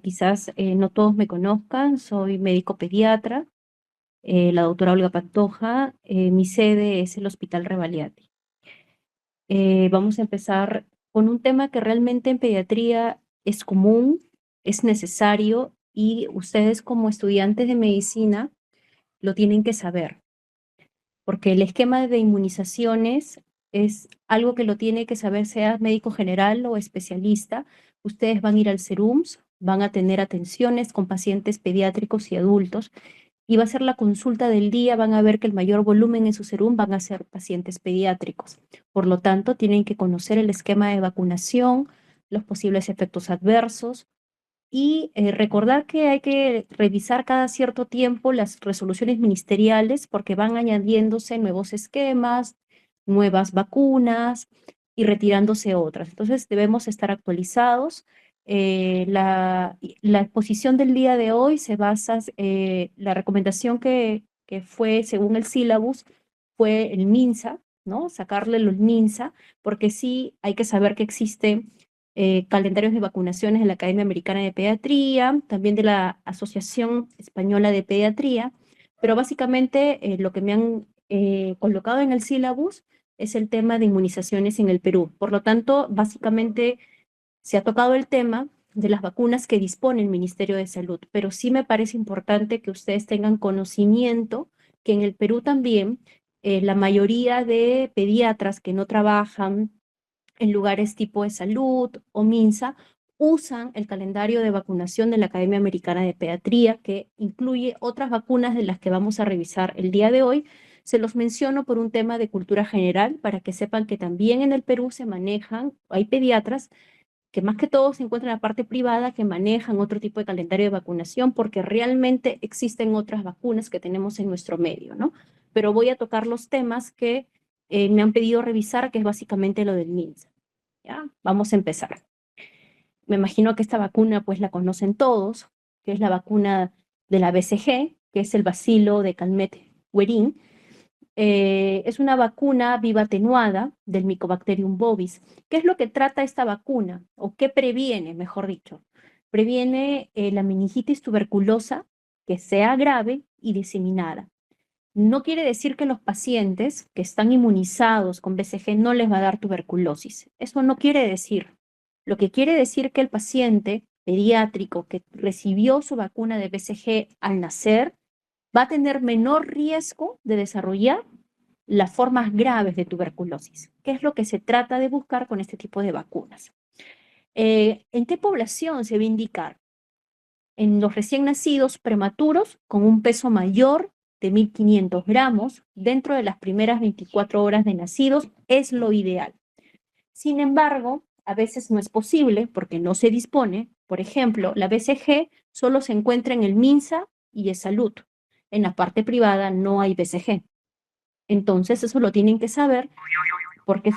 quizás no todos me conozcan, soy médico pediatra, la doctora Olga Pantoja. Mi sede es el Hospital Revaliati. Vamos a empezar con un tema que realmente en pediatría es común, es necesario y ustedes como estudiantes de medicina lo tienen que saber, porque el esquema de inmunizaciones es algo que lo tiene que saber sea médico general o especialista. Ustedes van a ir al SERUMS, van a tener atenciones con pacientes pediátricos y adultos y va a ser la consulta del día, van a ver que el mayor volumen en su serum van a ser pacientes pediátricos. Por lo tanto, tienen que conocer el esquema de vacunación, los posibles efectos adversos y recordar que hay que revisar cada cierto tiempo las resoluciones ministeriales porque van añadiéndose nuevos esquemas, nuevas vacunas y retirándose otras. Entonces debemos estar actualizados. La exposición del día de hoy se basa, la recomendación que fue según el sílabus fue el MINSA, ¿no? Sacarle los MINSA, porque sí hay que saber que existe calendarios de vacunaciones de la Academia Americana de Pediatría, también de la Asociación Española de Pediatría, pero básicamente lo que me han colocado en el sílabus es el tema de inmunizaciones en el Perú. Por lo tanto, básicamente se ha tocado el tema de las vacunas que dispone el Ministerio de Salud, pero sí me parece importante que ustedes tengan conocimiento que en el Perú también la mayoría de pediatras que no trabajan en lugares tipo de salud o MINSA, usan el calendario de vacunación de la Academia Americana de Pediatría, que incluye otras vacunas de las que vamos a revisar el día de hoy. Se los menciono por un tema de cultura general, para que sepan que también en el Perú se manejan, hay pediatras que más que todo se encuentran en la parte privada que manejan otro tipo de calendario de vacunación, porque realmente existen otras vacunas que tenemos en nuestro medio, ¿no? Pero voy a tocar los temas que me han pedido revisar, que es básicamente lo del MINSA. ¿Ya? Vamos a empezar. Me imagino que esta vacuna pues la conocen todos, que es la vacuna de la BCG, que es el bacilo de Calmette-Guerin. Es una vacuna viva atenuada del Mycobacterium bovis. ¿Qué es lo que trata esta vacuna? ¿O qué previene, mejor dicho? Previene la meningitis tuberculosa que sea grave y diseminada. No quiere decir que los pacientes que están inmunizados con BCG no les va a dar tuberculosis. Eso no quiere decir. Lo que quiere decir que el paciente pediátrico que recibió su vacuna de BCG al nacer va a tener menor riesgo de desarrollar las formas graves de tuberculosis, que es lo que se trata de buscar con este tipo de vacunas. ¿En qué población se va a indicar? En los recién nacidos prematuros con un peso mayor de 1.500 gramos dentro de las primeras 24 horas de nacidos es lo ideal. Sin embargo, a veces no es posible porque no se dispone. Por ejemplo, la BCG solo se encuentra en el MINSA y ESalud. En la parte privada no hay BCG. Entonces, eso lo tienen que saber porque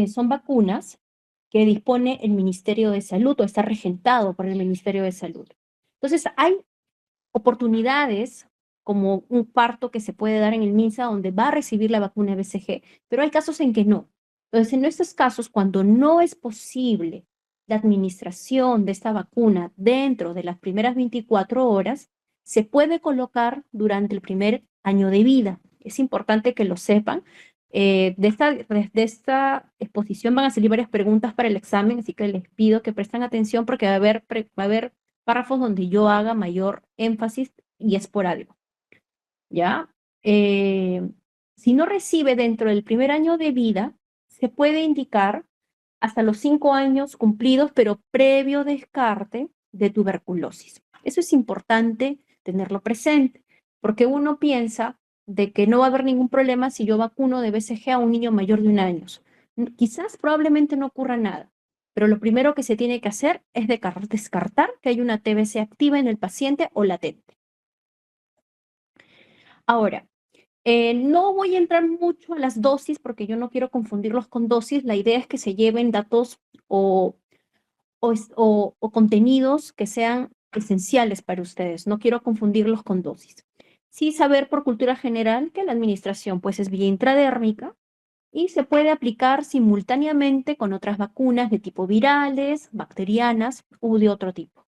son vacunas que dispone el Ministerio de Salud o está regentado por el Ministerio de Salud. Entonces, hay oportunidades como un parto que se puede dar en el MINSA donde va a recibir la vacuna BCG, pero hay casos en que no. Entonces, en estos casos, cuando no es posible la administración de esta vacuna dentro de las primeras 24 horas, se puede colocar durante el primer año de vida. Es importante que lo sepan. De esta exposición van a salir varias preguntas para el examen, así que les pido que presten atención porque va a haber párrafos donde yo haga mayor énfasis y esporádico, ¿ya? Eh, si no recibe dentro del primer año de vida, se puede indicar hasta los 5 años cumplidos, pero previo descarte de tuberculosis. Eso es importante tenerlo presente, porque uno piensa de que no va a haber ningún problema si yo vacuno de BCG a un niño mayor de 1 año. Quizás probablemente no ocurra nada, pero lo primero que se tiene que hacer es descartar que hay una TBC activa en el paciente o latente. Ahora, no voy a entrar mucho a las dosis porque yo no quiero confundirlos con dosis. La idea es que se lleven datos o contenidos que sean esenciales para ustedes. No quiero confundirlos con dosis. Sí saber por cultura general que la administración pues es vía intradérmica, y se puede aplicar simultáneamente con otras vacunas de tipo virales, bacterianas u de otro tipo.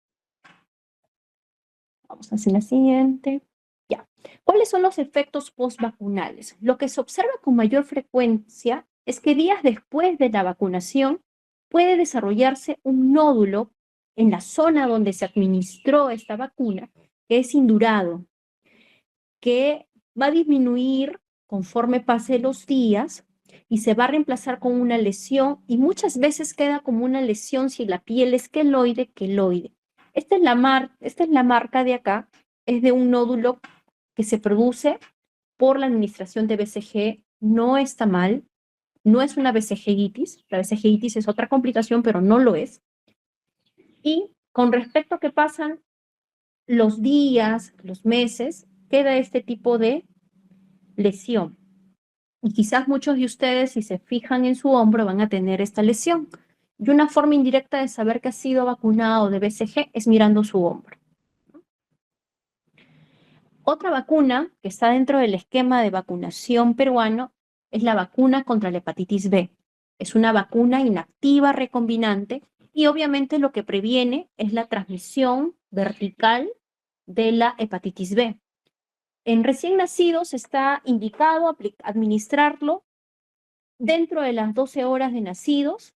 Vamos a hacer la siguiente. Ya. ¿Cuáles son los efectos postvacunales? Lo que se observa con mayor frecuencia es que días después de la vacunación puede desarrollarse un nódulo en la zona donde se administró esta vacuna, que es indurado, que va a disminuir conforme pase los días y se va a reemplazar con una lesión y muchas veces queda como una lesión si la piel es queloide, queloide. Esta es la marca de acá, es de un nódulo que se produce por la administración de BCG, no está mal, no es una BCGitis, la BCGitis es otra complicación, pero no lo es. Y con respecto a que pasan los días, los meses, queda este tipo de lesión. Y quizás muchos de ustedes, si se fijan en su hombro, van a tener esta lesión. Y una forma indirecta de saber que ha sido vacunado de BCG es mirando su hombro. Otra vacuna que está dentro del esquema de vacunación peruano es la vacuna contra la hepatitis B. Es una vacuna inactiva recombinante y obviamente lo que previene es la transmisión vertical de la hepatitis B. En recién nacidos está indicado administrarlo dentro de las 12 horas de nacidos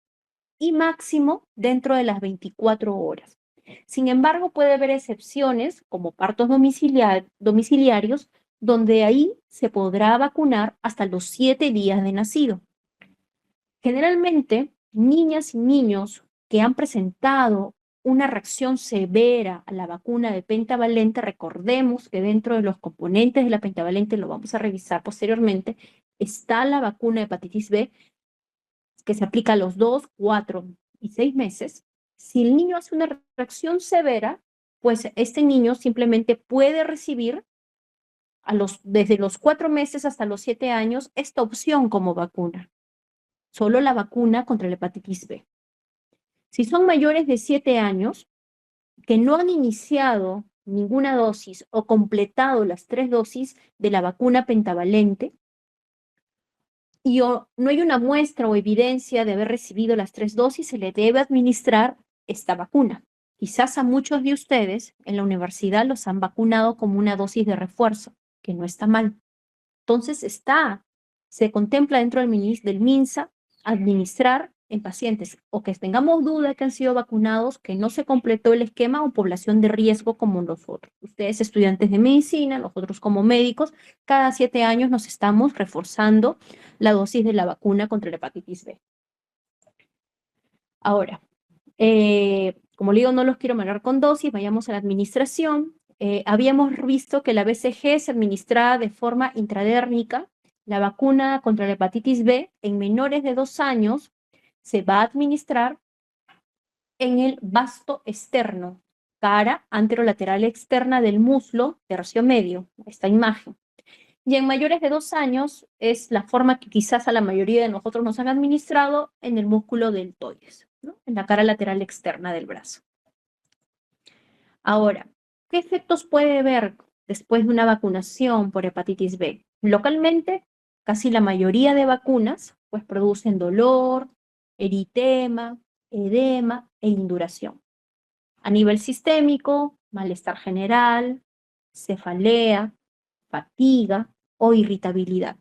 y máximo dentro de las 24 horas. Sin embargo, puede haber excepciones como partos domiciliarios, donde ahí se podrá vacunar hasta los 7 días de nacido. Generalmente, niñas y niños que han presentado una reacción severa a la vacuna de pentavalente, recordemos que dentro de los componentes de la pentavalente, lo vamos a revisar posteriormente, está la vacuna de hepatitis B, que se aplica a los 2, 4 y 6 meses. Si el niño hace una reacción severa, pues este niño simplemente puede recibir desde los 4 meses hasta los 7 años esta opción como vacuna. Solo la vacuna contra la hepatitis B. Si son mayores de 7 años, que no han iniciado ninguna dosis o completado las 3 dosis de la vacuna pentavalente, y no hay una muestra o evidencia de haber recibido las 3 dosis, se le debe administrar esta vacuna. Quizás a muchos de ustedes en la universidad los han vacunado como una dosis de refuerzo, que no está mal. Entonces se contempla dentro del MINSA administrar en pacientes o que tengamos duda que han sido vacunados, que no se completó el esquema o población de riesgo como nosotros. Ustedes estudiantes de medicina, nosotros como médicos, cada 7 años nos estamos reforzando la dosis de la vacuna contra la hepatitis B. Ahora, como le digo, no los quiero marear con dosis, vayamos a la administración. Habíamos visto que la BCG se administraba de forma intradérmica. La vacuna contra la hepatitis B en menores de 2 años se va a administrar en el vasto externo, cara anterolateral externa del muslo, tercio medio, esta imagen. Y en mayores de 2 años es la forma que quizás a la mayoría de nosotros nos han administrado en el músculo deltoides, ¿no? En la cara lateral externa del brazo. Ahora, ¿qué efectos puede haber después de una vacunación por hepatitis B? Localmente, casi la mayoría de vacunas pues producen dolor, eritema, edema e induración. A nivel sistémico, malestar general, cefalea, fatiga o irritabilidad.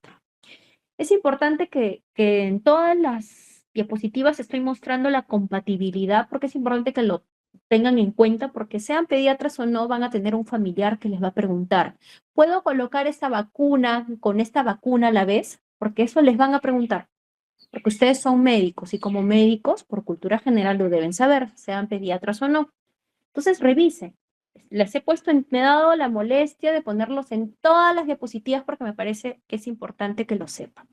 Es importante que en todas las diapositivas estoy mostrando la compatibilidad porque es importante que lo tengan en cuenta porque sean pediatras o no van a tener un familiar que les va a preguntar, ¿puedo colocar esta vacuna con esta vacuna a la vez? Porque eso les van a preguntar, porque ustedes son médicos y como médicos, por cultura general lo deben saber, sean pediatras o no. Entonces revisen. Me he dado la molestia de ponerlos en todas las diapositivas porque me parece que es importante que lo sepan.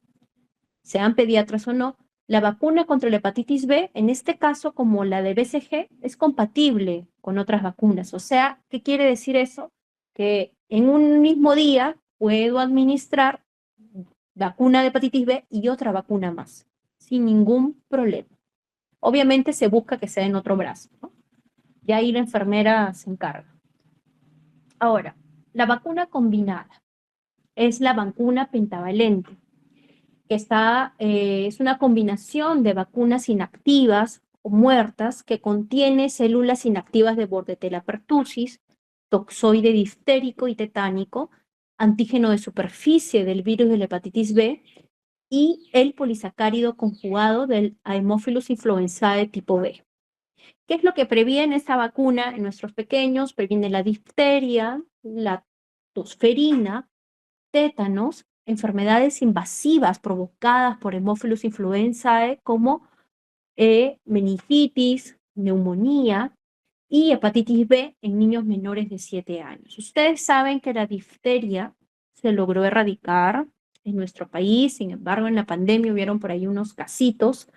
Sean pediatras o no, la vacuna contra la hepatitis B, en este caso como la de BCG, es compatible con otras vacunas. O sea, ¿qué quiere decir eso? Que en un mismo día puedo administrar vacuna de hepatitis B y otra vacuna más, sin ningún problema. Obviamente se busca que sea en otro brazo, ¿no? Ya ahí la enfermera se encarga. Ahora, la vacuna combinada es la vacuna pentavalente. que es una combinación de vacunas inactivas o muertas que contiene células inactivas de Bordetella pertussis, toxoide diftérico y tetánico, antígeno de superficie del virus de la hepatitis B y el polisacárido conjugado del Haemophilus influenzae tipo B. ¿Qué es lo que previene esta vacuna en nuestros pequeños? Previene la difteria, la tosferina, tétanos, enfermedades invasivas provocadas por Haemophilus influenzae como meningitis, neumonía y hepatitis B en niños menores de 7 años. Ustedes saben que la difteria se logró erradicar en nuestro país, sin embargo, en la pandemia hubieron por ahí unos casitos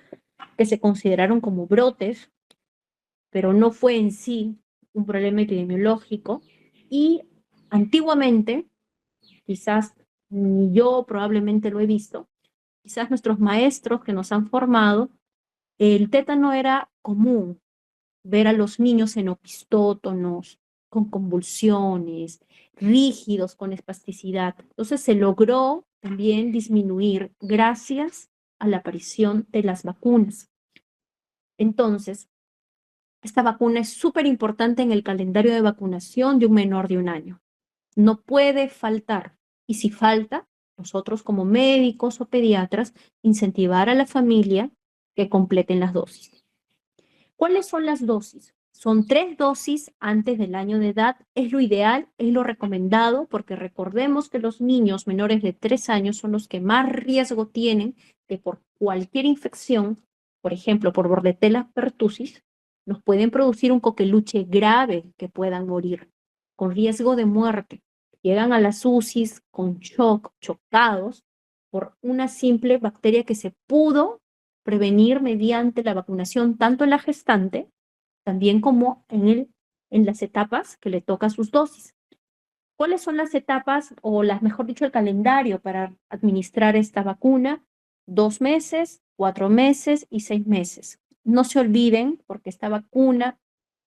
que se consideraron como brotes, pero no fue en sí un problema epidemiológico. Y antiguamente, quizás ni yo probablemente lo he visto, quizás nuestros maestros que nos han formado, el tétano era común, ver a los niños en opistótonos, con convulsiones, rígidos, con espasticidad. Entonces se logró también disminuir gracias a la aparición de las vacunas. Entonces, esta vacuna es súper importante en el calendario de vacunación de un menor de 1 año. No puede faltar. Y si falta, nosotros como médicos o pediatras, incentivar a la familia que completen las dosis. ¿Cuáles son las dosis? Son 3 dosis antes del año de edad. Es lo ideal, es lo recomendado, porque recordemos que los niños menores de 3 años son los que más riesgo tienen de por cualquier infección, por ejemplo, por Bordetella pertussis, nos pueden producir un coqueluche grave que puedan morir, con riesgo de muerte. Llegan a las UCIs con shock, chocados, por una simple bacteria que se pudo prevenir mediante la vacunación tanto en la gestante, también como en las etapas que le toca sus dosis. ¿Cuáles son las etapas o mejor dicho, el calendario para administrar esta vacuna? 2 meses, 4 meses y 6 meses. No se olviden, porque esta vacuna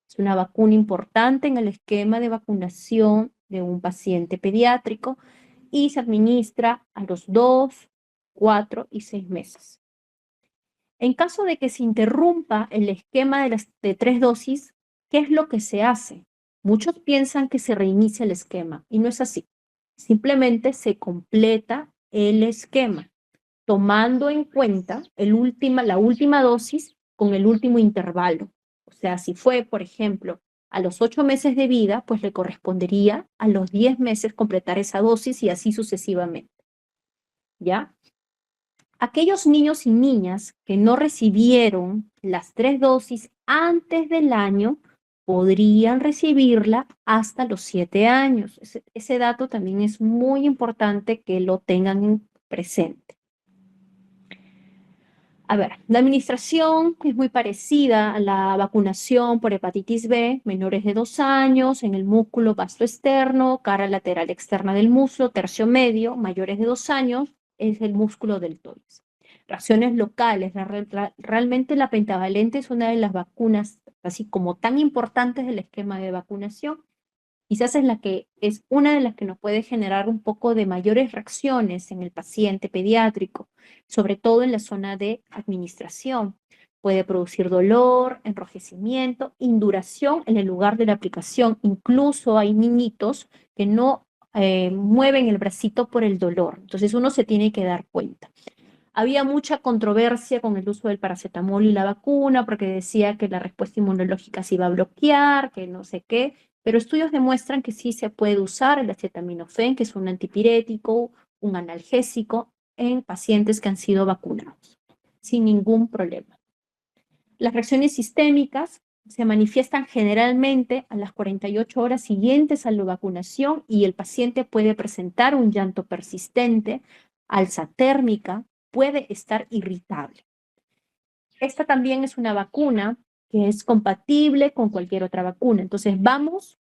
es una vacuna importante en el esquema de vacunación de un paciente pediátrico y se administra a los 2, 4 y 6 meses. En caso de que se interrumpa el esquema de 3 dosis, ¿qué es lo que se hace? Muchos piensan que se reinicia el esquema y no es así. Simplemente se completa el esquema, tomando en cuenta la última dosis con el último intervalo. O sea, si fue, por ejemplo, a los 8 meses de vida, pues le correspondería a los 10 meses completar esa dosis y así sucesivamente. ¿Ya? Aquellos niños y niñas que no recibieron las 3 dosis antes del año podrían recibirla hasta los 7 años. Ese dato también es muy importante que lo tengan presente. A ver, la administración es muy parecida a la vacunación por hepatitis B, menores de 2 años, en el músculo vasto externo, cara lateral externa del muslo, tercio medio, mayores de 2 años, es el músculo deltoides. Reacciones locales, realmente la pentavalente es una de las vacunas, así como tan importantes del esquema de vacunación. Quizás es una de las que nos puede generar un poco de mayores reacciones en el paciente pediátrico, sobre todo en la zona de administración. Puede producir dolor, enrojecimiento, induración en el lugar de la aplicación. Incluso hay niñitos que no mueven el bracito por el dolor. Entonces uno se tiene que dar cuenta. Había mucha controversia con el uso del paracetamol y la vacuna porque decía que la respuesta inmunológica se iba a bloquear, que no sé qué, pero estudios demuestran que sí se puede usar el acetaminofén, que es un antipirético, un analgésico, en pacientes que han sido vacunados, sin ningún problema. Las reacciones sistémicas se manifiestan generalmente a las 48 horas siguientes a la vacunación y el paciente puede presentar un llanto persistente, alza térmica, puede estar irritable. Esta también es una vacuna que es compatible con cualquier otra vacuna. Entonces vamos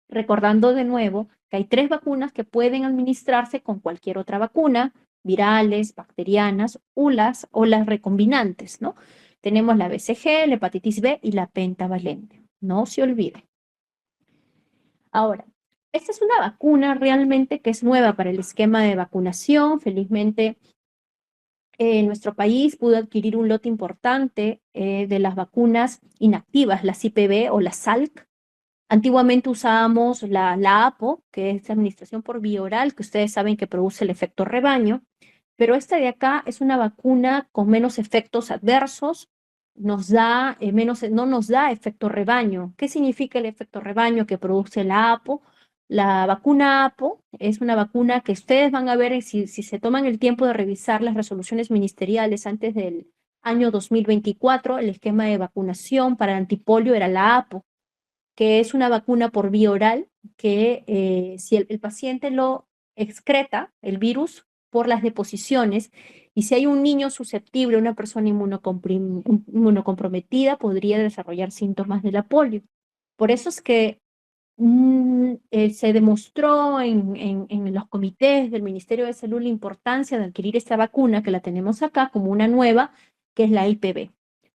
recordando de nuevo que hay 3 vacunas que pueden administrarse con cualquier otra vacuna, virales, bacterianas, o las recombinantes, ¿no? Tenemos la BCG, la hepatitis B y la pentavalente. No se olvide. Ahora, esta es una vacuna realmente que es nueva para el esquema de vacunación. Felizmente nuestro país pudo adquirir un lote importante de las vacunas inactivas, las IPV o las SALC. Antiguamente usábamos la APO, que es la administración por vía oral, que ustedes saben que produce el efecto rebaño, pero esta de acá es una vacuna con menos efectos adversos, nos da no nos da efecto rebaño. ¿Qué significa el efecto rebaño que produce la APO? La vacuna APO es una vacuna que ustedes van a ver si se toman el tiempo de revisar las resoluciones ministeriales antes del año 2024, el esquema de vacunación para antipolio era la APO, que es una vacuna por vía oral, que si el paciente lo excreta, el virus, por las deposiciones, y si hay un niño susceptible, una persona inmunocomprometida, podría desarrollar síntomas de la polio. Por eso es que se demostró en los comités del Ministerio de Salud la importancia de adquirir esta vacuna, que la tenemos acá como una nueva, que es la IPV,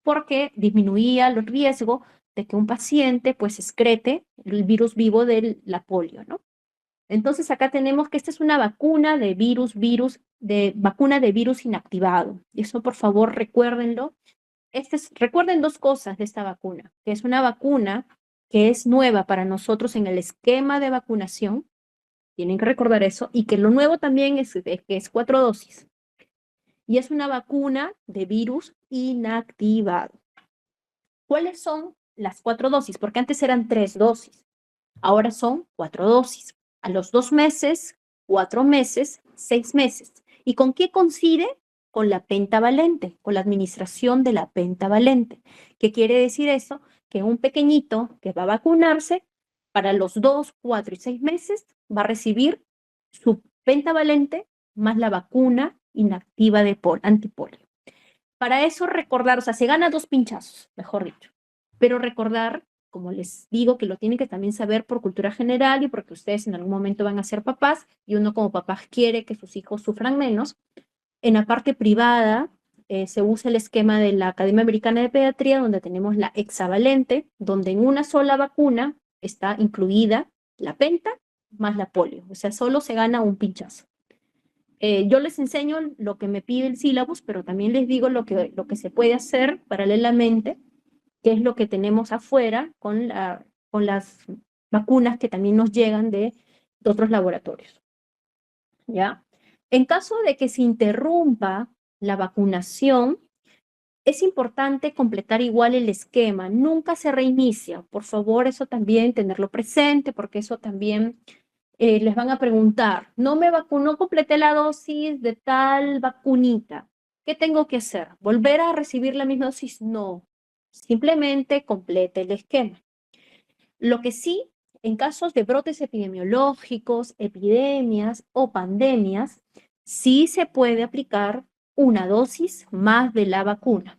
porque disminuía el riesgo de que un paciente pues excrete el virus vivo de la polio, ¿no? Entonces acá tenemos que esta es una vacuna de vacuna de virus inactivado. Y eso por favor recuérdenlo. Recuerden dos cosas de esta vacuna, que es una vacuna que es nueva para nosotros en el esquema de vacunación, tienen que recordar eso, y que lo nuevo también es que es 4 dosis. Y es una vacuna de virus inactivado. ¿Cuáles son las 4 dosis? Porque antes eran 3 dosis, ahora son 4 dosis. A los 2 meses, 4 meses, 6 meses. ¿Y con qué coincide? Con la pentavalente, con la administración de la pentavalente. ¿Qué quiere decir eso? Que un pequeñito que va a vacunarse, para los 2, 4 y 6 meses, va a recibir su pentavalente más la vacuna inactiva de antipolio. Para eso recordar, o sea, se gana 2 pinchazos, mejor dicho, pero recordar, como les digo, que lo tienen que también saber por cultura general y porque ustedes en algún momento van a ser papás y uno como papás quiere que sus hijos sufran menos. En la parte privada se usa el esquema de la Academia Americana de Pediatría, donde tenemos la hexavalente, donde en una sola vacuna está incluida la penta más la polio, o sea, solo se gana un pinchazo. Yo les enseño lo que me pide el sílabus, pero también les digo lo que se puede hacer paralelamente, que es lo que tenemos afuera con las vacunas que también nos llegan de otros laboratorios. ¿Ya? En caso de que se interrumpa la vacunación, es importante completar igual el esquema. Nunca se reinicia. Por favor, eso también tenerlo presente, porque eso también les van a preguntar, no me vacunó, completé la dosis de tal vacunita. ¿Qué tengo que hacer? ¿Volver a recibir la misma dosis? No, simplemente complete el esquema. Lo que sí, en casos de brotes epidemiológicos, epidemias o pandemias, sí se puede aplicar una dosis más de la vacuna.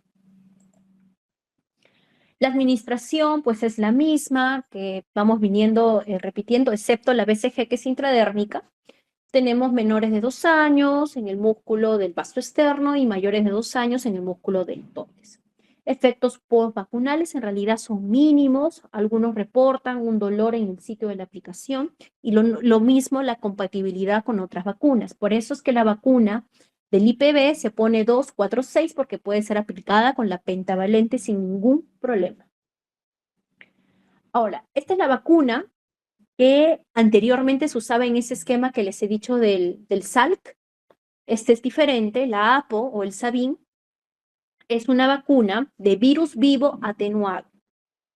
La administración, pues, es la misma que vamos viniendo repitiendo, excepto la BCG, que es intradérmica. Tenemos menores de 2 años en el músculo del vasto externo y mayores de 2 años en el músculo del tórax. Efectos postvacunales en realidad son mínimos, algunos reportan un dolor en el sitio de la aplicación y lo mismo la compatibilidad con otras vacunas. Por eso es que la vacuna del IPV se pone 2, 4, 6 porque puede ser aplicada con la pentavalente sin ningún problema. Ahora, esta es la vacuna que anteriormente se usaba en ese esquema que les he dicho del SALC. Este es diferente, la APO o el Sabin es una vacuna de virus vivo atenuado,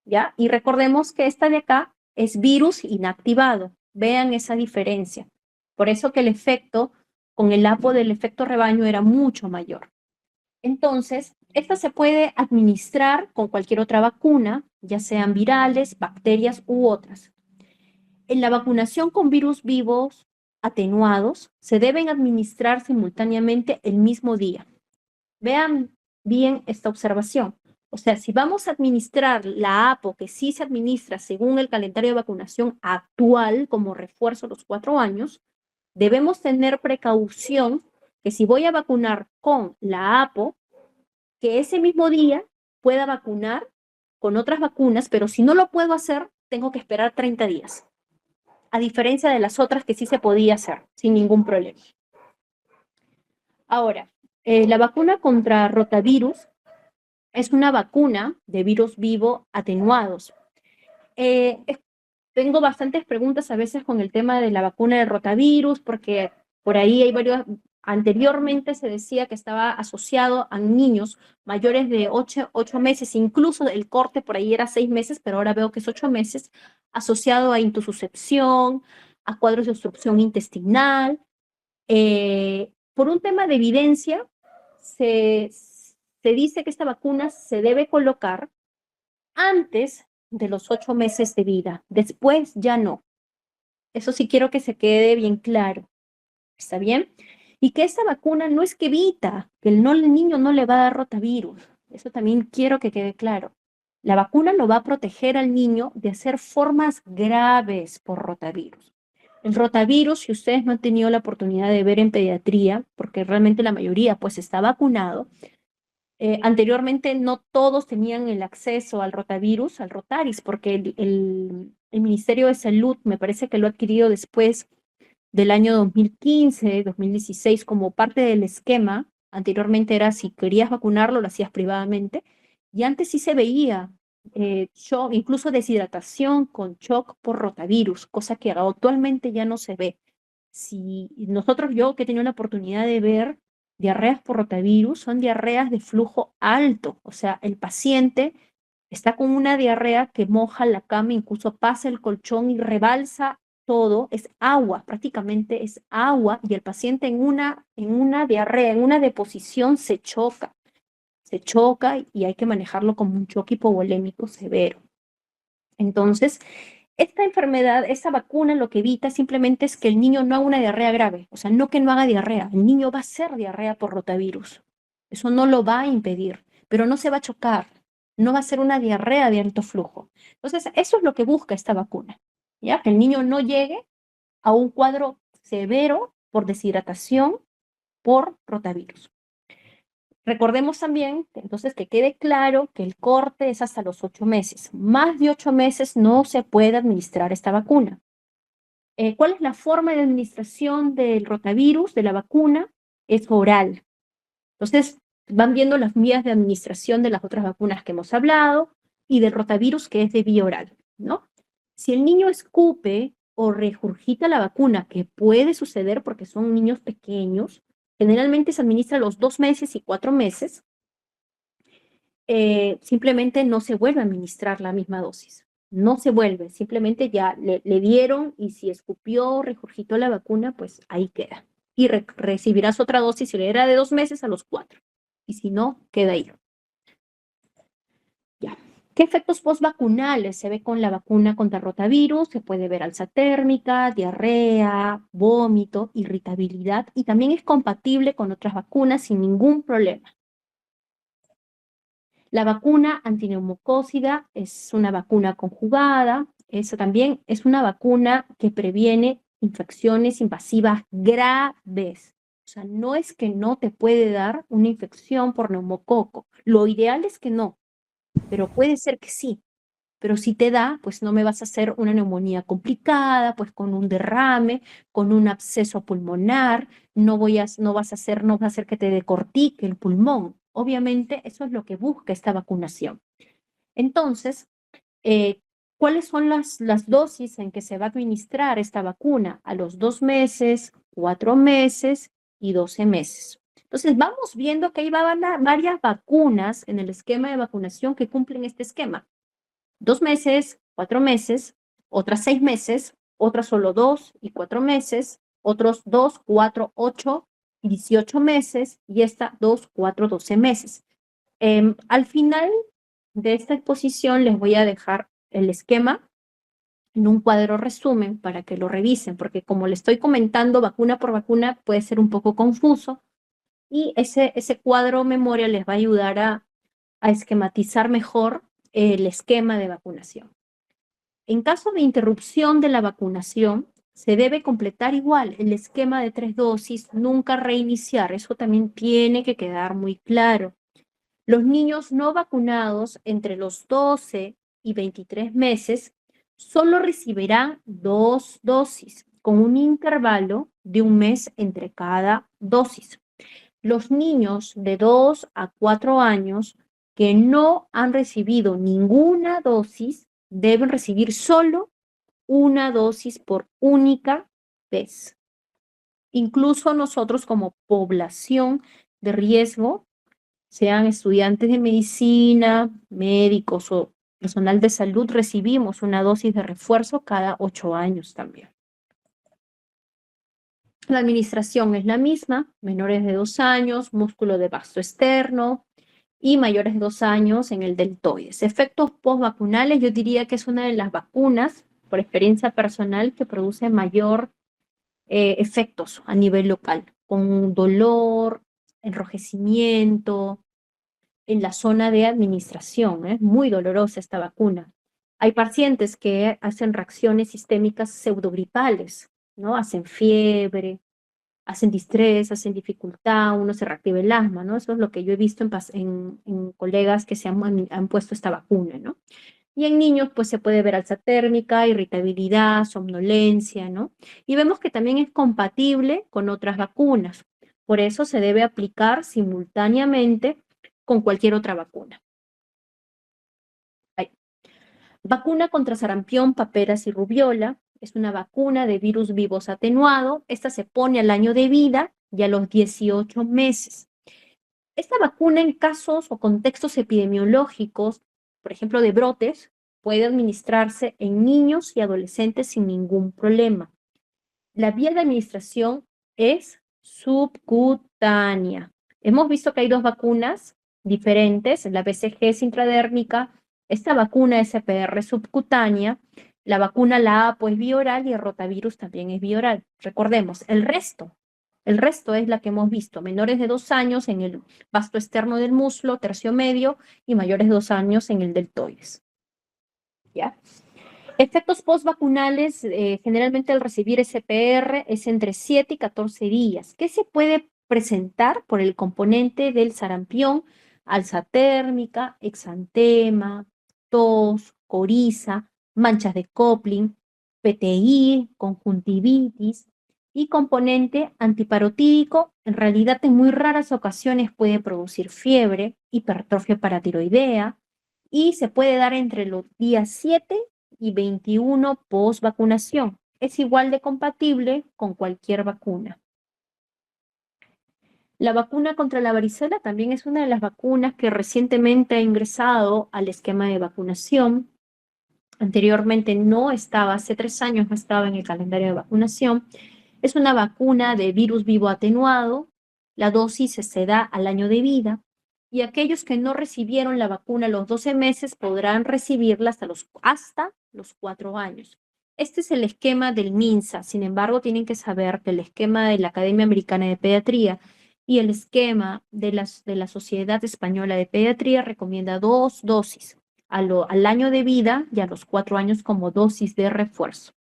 ¿ya? Y recordemos que esta de acá es virus inactivado. Vean esa diferencia. Por eso que el efecto con el APO del efecto rebaño era mucho mayor. Entonces, esta se puede administrar con cualquier otra vacuna, ya sean virales, bacterias u otras. En la vacunación con virus vivos atenuados, se deben administrar simultáneamente el mismo día. Vean bien esta observación. O sea, si vamos a administrar la APO, que sí se administra según el calendario de vacunación actual como refuerzo a los 4 años, debemos tener precaución que si voy a vacunar con la APO, que ese mismo día pueda vacunar con otras vacunas, pero si no lo puedo hacer, tengo que esperar 30 días, a diferencia de las otras que sí se podía hacer sin ningún problema. Ahora, La vacuna contra rotavirus es una vacuna de virus vivo atenuados. Eh, es- Tengo bastantes preguntas a veces con el tema de la vacuna del rotavirus, porque por ahí hay varios, anteriormente se decía que estaba asociado a niños mayores de 8 meses, incluso el corte por ahí era 6 meses, pero ahora veo que es 8 meses, asociado a intususcepción, a cuadros de obstrucción intestinal. Por un tema de evidencia, se, se dice que esta vacuna se debe colocar antes de los 8 meses de vida. Después ya no. Eso sí quiero que se quede bien claro. ¿Está bien? Y que esta vacuna no es que evita que el niño no le va a dar rotavirus. Eso también quiero que quede claro. La vacuna lo va a proteger al niño de hacer formas graves por rotavirus. El rotavirus, si ustedes no han tenido la oportunidad de ver en pediatría, porque realmente la mayoría pues está vacunado, anteriormente no todos tenían el acceso al rotavirus, al rotaris, porque el Ministerio de Salud me parece que lo ha adquirido después del año 2015, 2016, como parte del esquema. Anteriormente era si querías vacunarlo, lo hacías privadamente, y antes sí se veía shock, incluso deshidratación con shock por rotavirus, cosa que actualmente ya no se ve. Si nosotros, yo que he tenido la oportunidad de ver diarreas por rotavirus, son diarreas de flujo alto, o sea, el paciente está con una diarrea que moja la cama, incluso pasa el colchón y rebalsa todo, es agua, prácticamente es agua, y el paciente en una diarrea, en una deposición se choca y hay que manejarlo como un choque hipovolémico severo. Entonces, esta enfermedad, esta vacuna lo que evita simplemente es que el niño no haga una diarrea grave, o sea, no que no haga diarrea, el niño va a hacer diarrea por rotavirus. Eso no lo va a impedir, pero no se va a chocar, no va a ser una diarrea de alto flujo. Entonces, eso es lo que busca esta vacuna, ¿ya? Que el niño no llegue a un cuadro severo por deshidratación por rotavirus. Recordemos también, entonces, que quede claro que el corte es hasta los 8 meses. Más de 8 meses no se puede administrar esta vacuna. ¿Cuál es la forma de administración del rotavirus, de la vacuna? Es oral. Entonces, van viendo las vías de administración de las otras vacunas que hemos hablado y del rotavirus, que es de vía oral, ¿no? Si el niño escupe o regurgita la vacuna, que puede suceder porque son niños pequeños, generalmente se administra a los 2 meses y 4 meses, simplemente no se vuelve a administrar la misma dosis. No se vuelve, simplemente ya le dieron y si escupió, regurgitó la vacuna, pues ahí queda. Y recibirás otra dosis si le era de 2 meses a los 4. Y si no, queda ahí. Ya. ¿Qué efectos postvacunales se ve con la vacuna contra rotavirus? Se puede ver alza térmica, diarrea, vómito, irritabilidad y también es compatible con otras vacunas sin ningún problema. La vacuna antineumocócida es una vacuna conjugada, eso también es una vacuna que previene infecciones invasivas graves. O sea, no es que no te puede dar una infección por neumococo. Lo ideal es que no, pero puede ser que sí. Pero si te da, pues no me vas a hacer una neumonía complicada, pues con un derrame, con un absceso pulmonar, no va a hacer que te decortique el pulmón. Obviamente, eso es lo que busca esta vacunación. Entonces, eh, ¿cuáles son las dosis en que se va a administrar esta vacuna? A los 2 meses, 4 meses y 12 meses. Entonces, vamos viendo que hay varias vacunas en el esquema de vacunación que cumplen este esquema. 2 meses, 4 meses, otras 6 meses, otras solo 2 y 4 meses, otros 2, 4, 8 y 18 meses y esta 2, 4, 12 meses. Al final de esta exposición les voy a dejar el esquema en un cuadro resumen para que lo revisen, porque como le estoy comentando vacuna por vacuna puede ser un poco confuso y ese cuadro memoria les va a ayudar a esquematizar mejor el esquema de vacunación. En caso de interrupción de la vacunación, se debe completar igual el esquema de 3 dosis, nunca reiniciar. Eso también tiene que quedar muy claro. Los niños no vacunados entre los 12 y 23 meses solo recibirán 2 dosis, con un intervalo de un mes entre cada dosis. Los niños de 2 a 4 años que no han recibido ninguna dosis deben recibir solo una dosis por única vez. Incluso nosotros como población de riesgo, sean estudiantes de medicina, médicos o personal de salud, recibimos una dosis de refuerzo cada 8 años también. La administración es la misma, menores de 2 años, músculo de vasto externo y mayores de 2 años en el deltoides. Efectos postvacunales, yo diría que es una de las vacunas, por experiencia personal, que produce mayor efectos a nivel local, con dolor, enrojecimiento, en la zona de administración. Es muy dolorosa esta vacuna. Hay pacientes que hacen reacciones sistémicas pseudogripales, ¿no? Hacen fiebre, hacen distrés, hacen dificultad, uno se reactiva el asma, ¿no? Eso es lo que yo he visto en colegas que han puesto esta vacuna, ¿no? Y en niños, pues se puede ver alza térmica, irritabilidad, somnolencia, ¿no? Y vemos que también es compatible con otras vacunas. Por eso se debe aplicar simultáneamente con cualquier otra vacuna. Ahí. Vacuna contra sarampión, paperas y rubiola. Es una vacuna de virus vivos atenuado. Esta se pone al año de vida y a los 18 meses. Esta vacuna en casos o contextos epidemiológicos, por ejemplo, de brotes, puede administrarse en niños y adolescentes sin ningún problema. La vía de administración es subcutánea. Hemos visto que hay dos vacunas diferentes, la BCG es intradérmica, esta vacuna SPR subcutánea, la vacuna la APO es bioral y el rotavirus también es bioral. Recordemos, el resto es la que hemos visto, menores de 2 años en el vasto externo del muslo, tercio medio, y mayores de 2 años en el deltoides. ¿Ya? Efectos postvacunales, generalmente al recibir SPR es entre 7 y 14 días. ¿Qué se puede presentar por el componente del sarampión? Alza térmica, exantema, tos, coriza, manchas de Kopling, PTI, conjuntivitis y componente antiparotídico. En realidad, en muy raras ocasiones puede producir fiebre, hipertrofia paratiroidea y se puede dar entre los días 7 y 21 post vacunación. Es igual de compatible con cualquier vacuna. La vacuna contra la varicela también es una de las vacunas que recientemente ha ingresado al esquema de vacunación. Anteriormente no estaba, hace 3 años no estaba en el calendario de vacunación. Es una vacuna de virus vivo atenuado. La dosis se da al año de vida y aquellos que no recibieron la vacuna a los 12 meses podrán recibirla hasta los 4 años. Este es el esquema del MINSA. Sin embargo, tienen que saber que el esquema de la Academia Americana de Pediatría y el esquema de la Sociedad Española de Pediatría recomienda 2 dosis al año de vida y a los 4 años como dosis de refuerzo.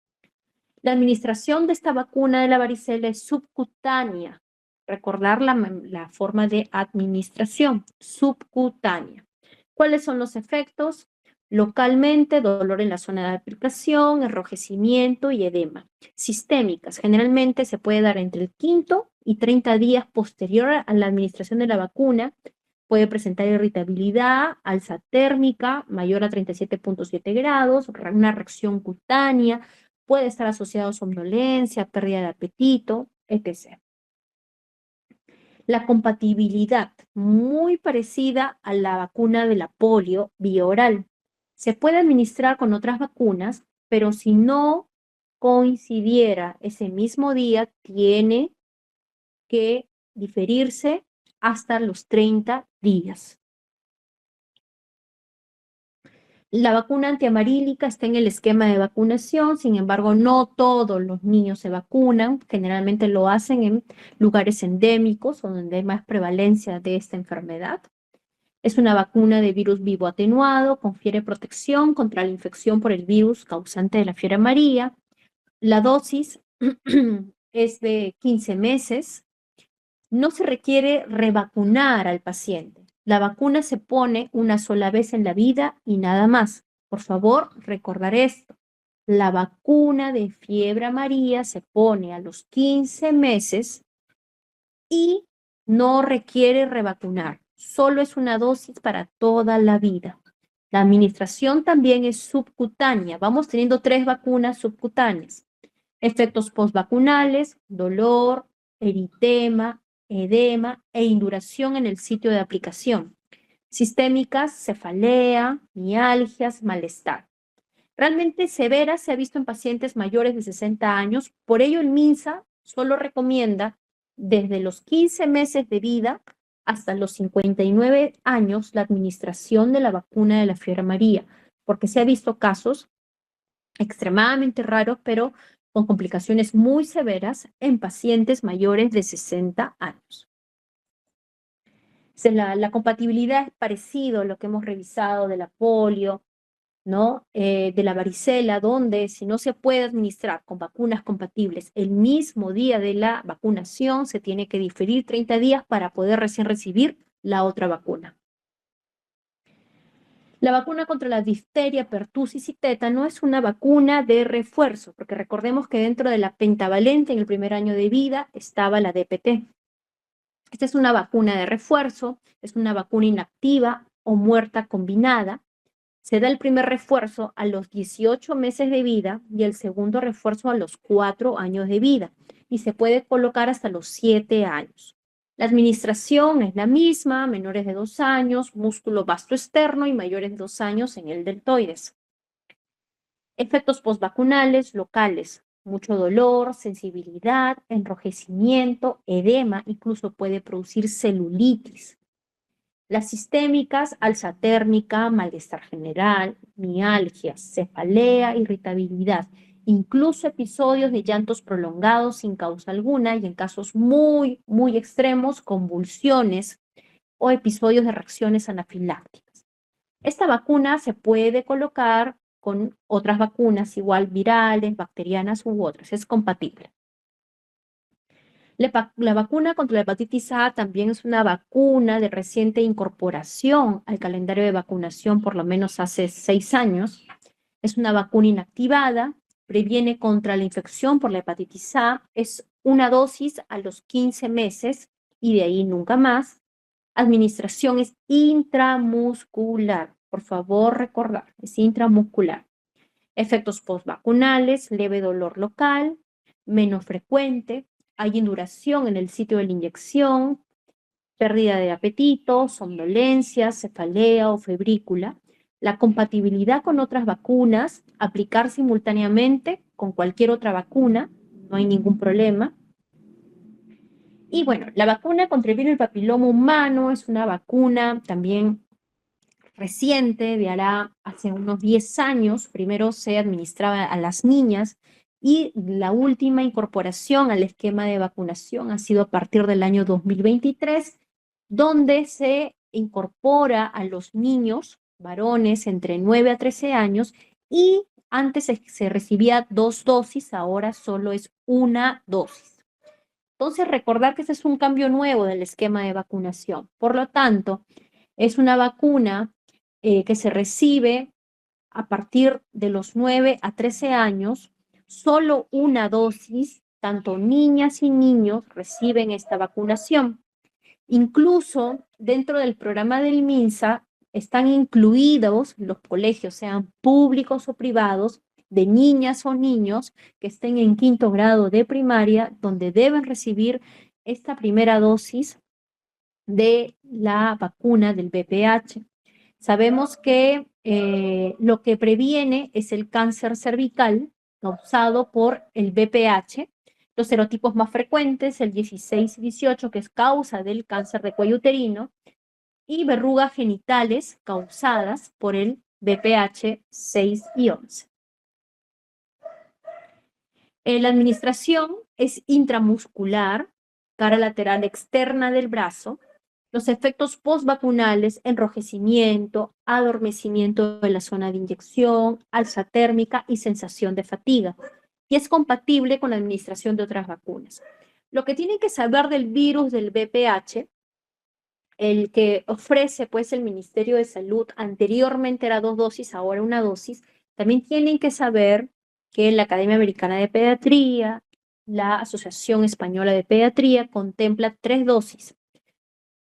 La administración de esta vacuna de la varicela es subcutánea. Recordar la forma de administración, subcutánea. ¿Cuáles son los efectos? Localmente, dolor en la zona de aplicación, enrojecimiento y edema. Sistémicas, generalmente se puede dar entre el 5º y 30 días posterior a la administración de la vacuna. Puede presentar irritabilidad, alza térmica mayor a 37.7 grados, una reacción cutánea, puede estar asociado a somnolencia, pérdida de apetito, etc. La compatibilidad, muy parecida a la vacuna de la polio bioral. Se puede administrar con otras vacunas, pero si no coincidiera ese mismo día, tiene que diferirse hasta los 30 días. La vacuna antiamarílica está en el esquema de vacunación, sin embargo, no todos los niños se vacunan, generalmente lo hacen en lugares endémicos o donde hay más prevalencia de esta enfermedad. Es una vacuna de virus vivo atenuado, confiere protección contra la infección por el virus causante de la fiebre amarilla. La dosis es de 15 meses. No se requiere revacunar al paciente. La vacuna se pone una sola vez en la vida y nada más. Por favor, recordar esto. La vacuna de fiebre amarilla se pone a los 15 meses y no requiere revacunar, solo es una dosis para toda la vida. La administración también es subcutánea. Vamos teniendo 3 vacunas subcutáneas. Efectos postvacunales, dolor, eritema, edema e induración en el sitio de aplicación. Sistémicas, cefalea, mialgias, malestar. Realmente severa se ha visto en pacientes mayores de 60 años, por ello el MINSA solo recomienda desde los 15 meses de vida hasta los 59 años la administración de la vacuna de la fiebre amarilla, porque se ha visto casos extremadamente raros, pero con complicaciones muy severas en pacientes mayores de 60 años. La compatibilidad es parecido a lo que hemos revisado de la polio, ¿no? De la varicela, donde si no se puede administrar con vacunas compatibles el mismo día de la vacunación, se tiene que diferir 30 días para poder recién recibir la otra vacuna. La vacuna contra la difteria, pertusis y tétano es una vacuna de refuerzo, porque recordemos que dentro de la pentavalente en el primer año de vida estaba la DPT. Esta es una vacuna de refuerzo, es una vacuna inactiva o muerta combinada. Se da el primer refuerzo a los 18 meses de vida y el segundo refuerzo a los 4 años de vida y se puede colocar hasta los 7 años. La administración es la misma, menores de 2 años, músculo vasto externo y mayores de 2 años en el deltoides. Efectos postvacunales locales, mucho dolor, sensibilidad, enrojecimiento, edema, incluso puede producir celulitis. Las sistémicas, alza térmica, malestar general, mialgias, cefalea, irritabilidad, incluso episodios de llantos prolongados sin causa alguna y en casos muy, muy extremos, convulsiones o episodios de reacciones anafilácticas. Esta vacuna se puede colocar con otras vacunas, igual virales, bacterianas u otras, es compatible. La vacuna contra la hepatitis A también es una vacuna de reciente incorporación al calendario de vacunación, por lo menos hace 6 años. Es una vacuna inactivada, previene contra la infección por la hepatitis A, es una dosis a los 15 meses y de ahí nunca más. Administración es intramuscular, por favor recordar, es intramuscular. Efectos postvacunales, leve dolor local, menos frecuente, hay induración en el sitio de la inyección, pérdida de apetito, somnolencia, cefalea o febrícula. La compatibilidad con otras vacunas, aplicar simultáneamente con cualquier otra vacuna, no hay ningún problema. Y bueno, la vacuna contra el virus del papiloma humano es una vacuna también reciente, de hará hace unos 10 años. Primero se administraba a las niñas y la última incorporación al esquema de vacunación ha sido a partir del año 2023, donde se incorpora a los niños varones entre 9 a 13 años y antes se recibía 2 dosis, ahora solo es una dosis. Entonces, recordar que este es un cambio nuevo del esquema de vacunación. Por lo tanto, es una vacuna que se recibe a partir de los 9 a 13 años, solo una dosis, tanto niñas y niños reciben esta vacunación. Incluso dentro del programa del MINSA están incluidos los colegios, sean públicos o privados, de niñas o niños que estén en 5º grado de primaria, donde deben recibir esta primera dosis de la vacuna del VPH. Sabemos que lo que previene es el cáncer cervical causado por el VPH, los serotipos más frecuentes, el 16 y 18, que es causa del cáncer de cuello uterino, y verrugas genitales causadas por el VPH 6 y 11. La administración es intramuscular, cara lateral externa del brazo. Los efectos postvacunales, enrojecimiento, adormecimiento de la zona de inyección, alza térmica y sensación de fatiga. Y es compatible con la administración de otras vacunas. Lo que tienen que saber del virus del VPH, el que ofrece pues el Ministerio de Salud, anteriormente era 2 dosis, ahora una dosis, también tienen que saber que la Academia Americana de Pediatría, la Asociación Española de Pediatría contempla 3 dosis.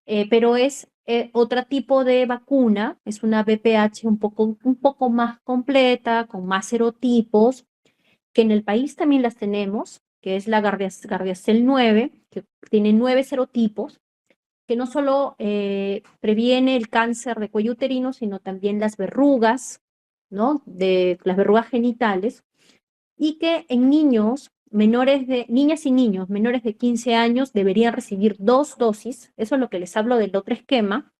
pero es otro tipo de vacuna, es una VPH un poco más completa, con más serotipos, que en el país también las tenemos, que es la Gardasil 9, que tiene 9 serotipos, que no solo previene el cáncer de cuello uterino, sino también las verrugas, ¿no? De las verrugas genitales, y que en niñas y niños menores de 15 años deberían recibir 2 dosis, eso es lo que les hablo del otro esquema,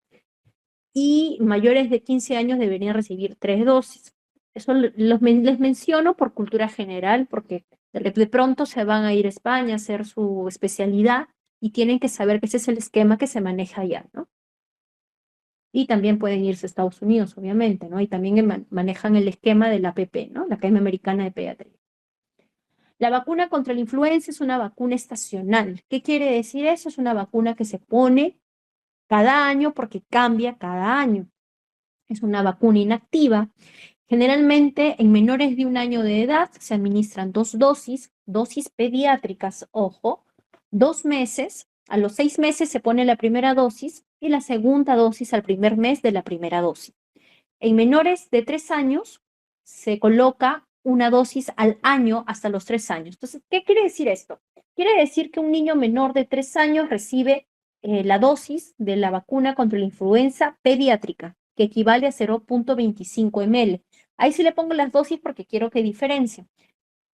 y mayores de 15 años deberían recibir 3 dosis. Eso les menciono por cultura general, porque de pronto se van a ir a España a hacer su especialidad y tienen que saber que ese es el esquema que se maneja allá, ¿no? Y también pueden irse a Estados Unidos, obviamente, ¿no? Y también manejan el esquema de la APP, ¿no? La Academia Americana de Pediatría. La vacuna contra la influenza es una vacuna estacional. ¿Qué quiere decir eso? Es una vacuna que se pone cada año porque cambia cada año. Es una vacuna inactiva. Generalmente en menores de 1 año de edad se administran 2 dosis, dosis pediátricas, ojo, 2 meses. A los 6 meses se pone la primera dosis y la segunda dosis al primer mes de la primera dosis. En menores de 3 años se coloca una dosis al año hasta los 3 años. Entonces, ¿qué quiere decir esto? Quiere decir que un niño menor de 3 años recibe la dosis de la vacuna contra la influenza pediátrica, que equivale a 0.25 ml. Ahí sí le pongo las dosis porque quiero que diferencien.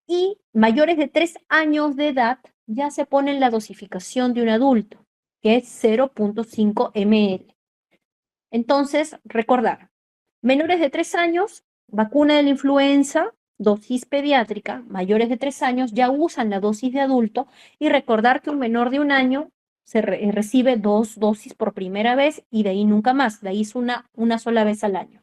Y mayores de 3 años de edad ya se pone la dosificación de un adulto, que es 0.5 ml. Entonces, recordar, menores de 3 años, vacuna de la influenza, dosis pediátrica, mayores de 3 años ya usan la dosis de adulto y recordar que un menor de 1 año recibe 2 dosis por primera vez y de ahí nunca más, de ahí es una sola vez al año.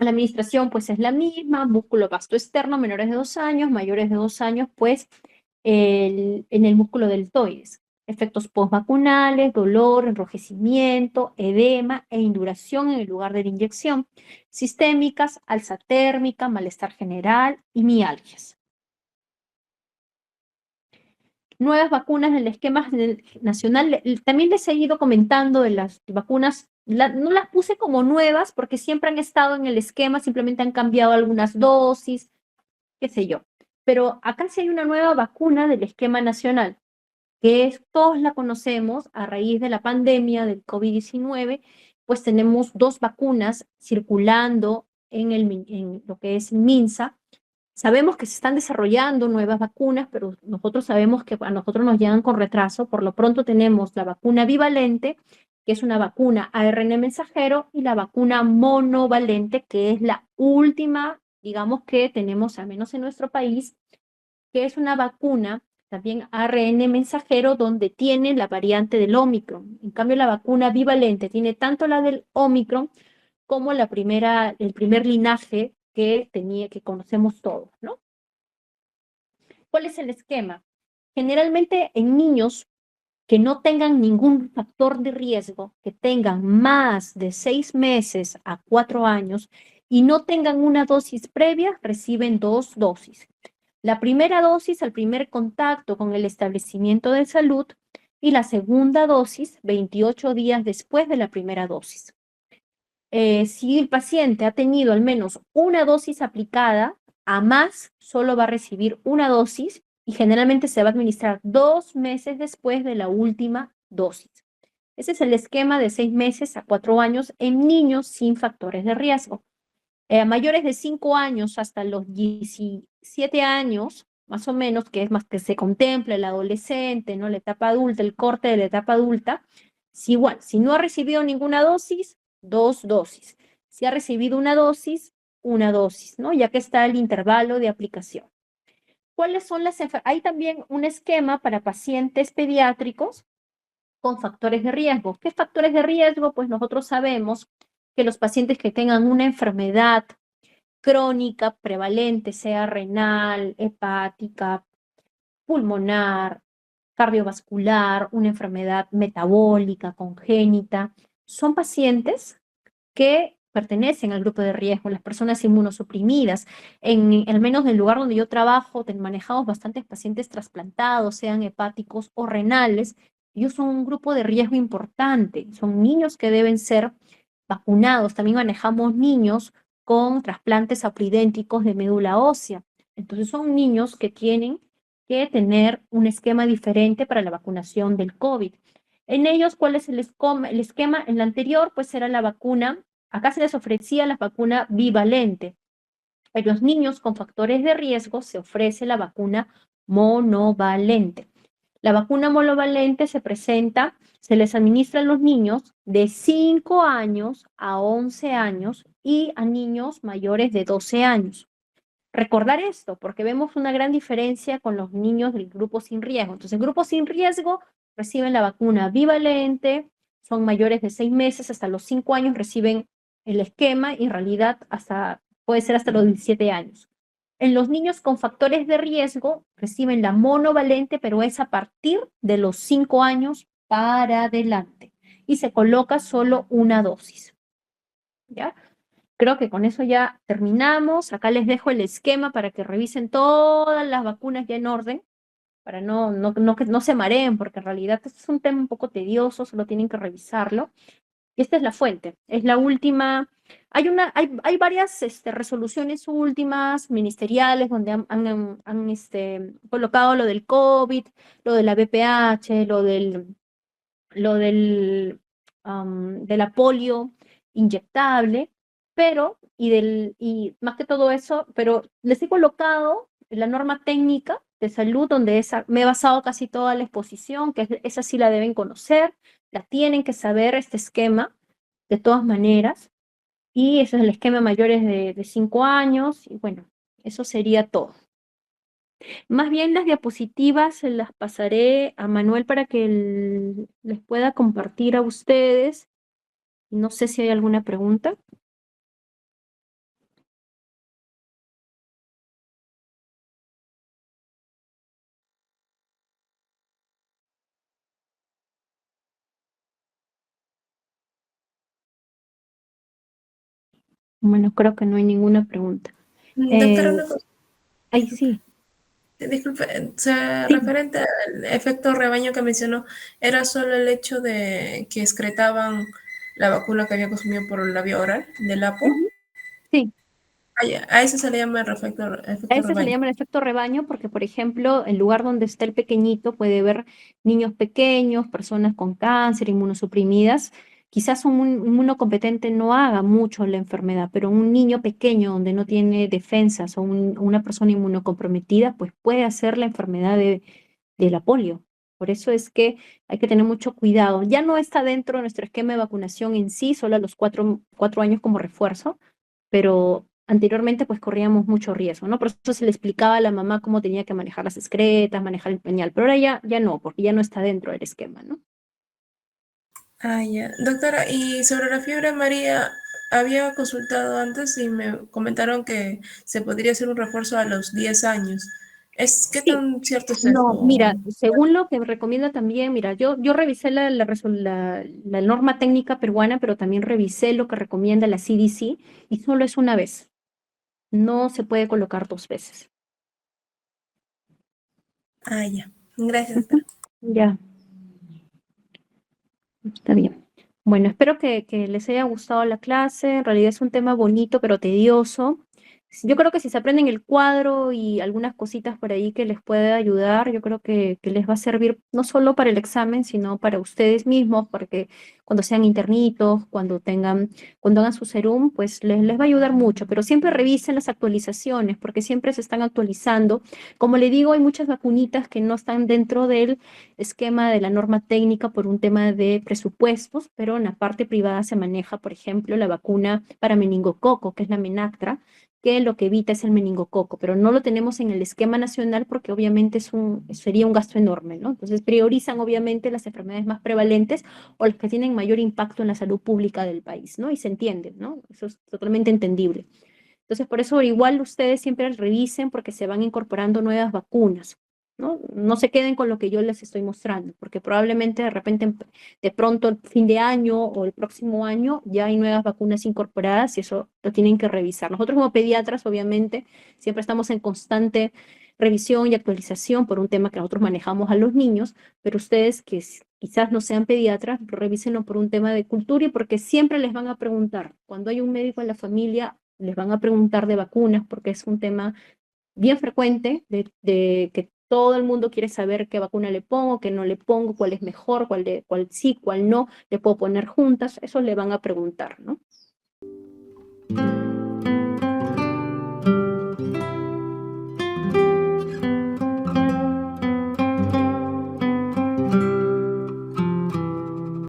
La administración pues es la misma, músculo vasto externo, menores de 2 años, mayores de 2 años pues en el músculo deltoides. Efectos postvacunales, dolor, enrojecimiento, edema e induración en el lugar de la inyección. Sistémicas, alza térmica, malestar general y mialgias. Nuevas vacunas del esquema nacional. También les he ido comentando de las vacunas, no las puse como nuevas porque siempre han estado en el esquema, simplemente han cambiado algunas dosis, qué sé yo. Pero acá sí hay una nueva vacuna del esquema nacional, que es, todos la conocemos a raíz de la pandemia del COVID-19, pues tenemos 2 vacunas circulando en lo que es MINSA. Sabemos que se están desarrollando nuevas vacunas, pero nosotros sabemos que a nosotros nos llegan con retraso. Por lo pronto tenemos la vacuna bivalente, que es una vacuna ARN mensajero, y la vacuna monovalente, que es la última, digamos, que tenemos, al menos en nuestro país, que es una vacuna también ARN mensajero donde tiene la variante del Omicron. En cambio, la vacuna bivalente tiene tanto la del Omicron como el primer linaje que conocemos todos, ¿no? ¿Cuál es el esquema? Generalmente en niños que no tengan ningún factor de riesgo, que tengan más de 6 meses a 4 años y no tengan una dosis previa, reciben 2 dosis. La primera dosis al primer contacto con el establecimiento de salud y la segunda dosis 28 días después de la primera dosis. Si el paciente ha tenido al menos una dosis aplicada, a más solo va a recibir una dosis y generalmente se va a administrar 2 meses después de la última dosis. Ese es el esquema de 6 meses a 4 años en niños sin factores de riesgo. Mayores de 5 años hasta los 17 años, más o menos, que es más que se contempla el adolescente, ¿no? La etapa adulta, el corte de la etapa adulta, si igual, si no ha recibido ninguna dosis, 2 dosis. Si ha recibido una dosis, ¿no? Ya que está el intervalo de aplicación. ¿Cuáles son las enfermedades? Hay también un esquema para pacientes pediátricos con factores de riesgo. ¿Qué factores de riesgo? Pues nosotros sabemos que los pacientes que tengan una enfermedad crónica prevalente, sea renal, hepática, pulmonar, cardiovascular, una enfermedad metabólica, congénita, son pacientes que pertenecen al grupo de riesgo, las personas inmunosuprimidas. Al menos en el lugar donde yo trabajo, manejamos bastantes pacientes trasplantados, sean hepáticos o renales, ellos son un grupo de riesgo importante, son niños que deben ser vacunados. También manejamos niños con trasplantes aplidénticos de médula ósea. Entonces son niños que tienen que tener un esquema diferente para la vacunación del COVID. En ellos, ¿cuál es el esquema? En la anterior, pues era la vacuna, acá se les ofrecía la vacuna bivalente. En los niños con factores de riesgo se ofrece la vacuna monovalente. La vacuna monovalente se les administra a los niños de 5 años a 11 años y a niños mayores de 12 años. Recordar esto, porque vemos una gran diferencia con los niños del grupo sin riesgo. Entonces, el grupo sin riesgo reciben la vacuna bivalente, son mayores de 6 meses, hasta los 5 años reciben el esquema y en realidad puede ser hasta los 17 años. En los niños con factores de riesgo reciben la monovalente, pero es a partir de los 5 años para adelante y se coloca solo una dosis. ¿Ya? Creo que con eso ya terminamos. Acá les dejo el esquema para que revisen todas las vacunas ya en orden, para que no se mareen, porque en realidad este es un tema un poco tedioso, solo tienen que revisarlo. Y esta es la fuente, es la última. Hay varias resoluciones últimas ministeriales donde han colocado lo del COVID, lo de la BPH, de la polio inyectable, y más que todo eso, pero les he colocado la norma técnica de salud, donde me he basado casi toda la exposición, esa sí la deben conocer, la tienen que saber, este esquema, de todas maneras, y ese es el esquema mayores de 5 años, y bueno, eso sería todo. Más bien las diapositivas se las pasaré a Manuel para que les pueda compartir a ustedes. No sé si hay alguna pregunta. Bueno, creo que no hay ninguna pregunta. Doctora, una cosa, Ay, sí. disculpe, Sí. referente al efecto rebaño que mencionó, ¿era solo el hecho de que excretaban la vacuna que había consumido por la vía oral del APO? Ujú. Sí. A eso se le llama el A efecto eso se le rebaño. llama el efecto rebaño porque, por ejemplo, el lugar donde está el pequeñito puede haber niños pequeños, personas con cáncer, inmunosuprimidas. Quizás un inmunocompetente no haga mucho la enfermedad, pero un niño pequeño donde no tiene defensas o una persona inmunocomprometida, pues puede hacer la enfermedad de la polio. Por eso es que hay que tener mucho cuidado. Ya no está dentro de nuestro esquema de vacunación en sí, solo a los 4 años como refuerzo, pero anteriormente pues corríamos mucho riesgo, ¿no? Por eso se le explicaba a la mamá cómo tenía que manejar las excretas, manejar el pañal, pero ahora ya no, porque ya no está dentro del esquema, ¿no? Ah, ya. Doctora, y sobre la fiebre amarilla, había consultado antes y me comentaron que se podría hacer un refuerzo a los 10 años. ¿Qué Sí. tan cierto es No, esto? mira, según lo que recomienda también, mira, yo revisé la norma técnica peruana, pero también revisé lo que recomienda la CDC y solo es una vez. No se puede colocar 2 veces. Ah, ya. Gracias, Ujú. doctora. Ya, está bien. Bueno, espero que les haya gustado la clase. En realidad es un tema bonito, pero tedioso. Yo creo que si se aprenden el cuadro y algunas cositas por ahí que les puede ayudar, yo creo que les va a servir no solo para el examen, sino para ustedes mismos, porque cuando sean internitos, cuando hagan su serum, pues les va a ayudar mucho. Pero siempre revisen las actualizaciones, porque siempre se están actualizando. Como le digo, hay muchas vacunitas que no están dentro del esquema de la norma técnica por un tema de presupuestos, pero en la parte privada se maneja, por ejemplo, la vacuna para meningococo, que es la Menactra, que lo que evita es el meningococo, pero no lo tenemos en el esquema nacional porque obviamente sería un gasto enorme, ¿no? Entonces priorizan obviamente las enfermedades más prevalentes o las que tienen mayor impacto en la salud pública del país, ¿no? Y se entiende, ¿no? Eso es totalmente entendible. Entonces, por eso igual ustedes siempre revisen porque se van incorporando nuevas vacunas, ¿no? No se queden con lo que yo les estoy mostrando, porque probablemente de repente, de pronto, el fin de año o el próximo año ya hay nuevas vacunas incorporadas y eso lo tienen que revisar. Nosotros como pediatras, obviamente, siempre estamos en constante revisión y actualización por un tema que nosotros manejamos a los niños, pero ustedes que quizás no sean pediatras, revísenlo por un tema de cultura y porque siempre les van a preguntar, cuando hay un médico en la familia, les van a preguntar de vacunas porque es un tema bien frecuente de que todo el mundo quiere saber qué vacuna le pongo, qué no le pongo, cuál es mejor, cuál sí, cuál no, le puedo poner juntas, eso le van a preguntar, ¿no?